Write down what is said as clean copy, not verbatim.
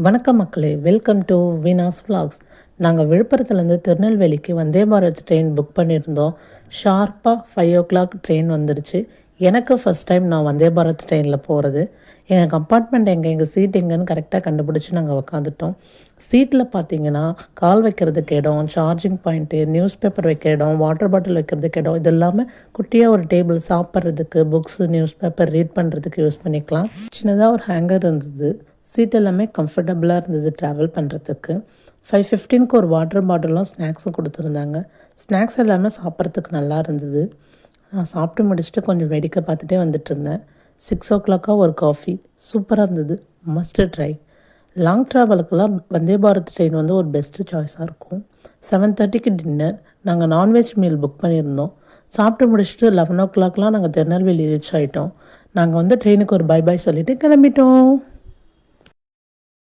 வணக்கம் மக்களே, welcome to வீனாஸ் vlogs. நாங்கள் விழுப்புரத்துலேருந்து திருநெல்வேலிக்கு வந்தே பாரத் ட்ரெயின் புக் பண்ணியிருந்தோம். ஷார்ப்பாக 5 o'clock ட்ரெயின் வந்துருச்சு. எனக்கு ஃபஸ்ட் டைம் நான் வந்தே பாரத் ட்ரெயினில் போகிறது. எங்கள் கம்பார்ட்மெண்ட் எங்கள் சீட் எங்கேன்னு கரெக்டாக கண்டுபிடிச்சி நாங்கள் உக்காந்துட்டோம். சீட்டில் பார்த்தீங்கன்னா கால் வைக்கிறதுக்கு இடம், சார்ஜிங் பாயிண்ட்டு, நியூஸ் பேப்பர் வைக்க இடம், வாட்டர் பாட்டில் வைக்கிறதுக்கு இடம், இது எல்லாமே குட்டியாக ஒரு டேபிள் சாப்பிட்றதுக்கு, புக்ஸு, நியூஸ் பேப்பர் ரீட் பண்ணுறதுக்கு யூஸ் பண்ணிக்கலாம். சின்னதாக ஒரு ஹேங்கர் இருந்தது. சீட் எல்லாமே கம்ஃபர்டபுளாக இருந்தது ட்ராவல் பண்ணுறதுக்கு. 5:15க்கு ஒரு வாட்டர் பாட்டிலும் ஸ்நாக்ஸும் கொடுத்துருந்தாங்க. ஸ்நாக்ஸ் எல்லாமே சாப்பிட்றதுக்கு நல்லா இருந்தது. நான் சாப்பிட்டு முடிச்சுட்டு கொஞ்சம் வேடிக்கை பார்த்துட்டே வந்துட்டு இருந்தேன். 6 o'clock ஒரு காஃபி சூப்பராக இருந்தது. Must try. Long ட்ராவலுக்கெல்லாம் Vande Bharat train வந்து ஒரு பெஸ்ட்டு சாய்ஸாக இருக்கும். 7:30க்கு டின்னர். நாங்கள் நான்வெஜ் மீல் புக் பண்ணியிருந்தோம். சாப்பிட்டு முடிச்சுட்டு 11 o'clockலாம் நாங்கள் திருநெல்வேலி ரீச் ஆகிட்டோம். நாங்கள் வந்து ட்ரெயினுக்கு ஒரு பை சொல்லிவிட்டு கிளம்பிட்டோம்.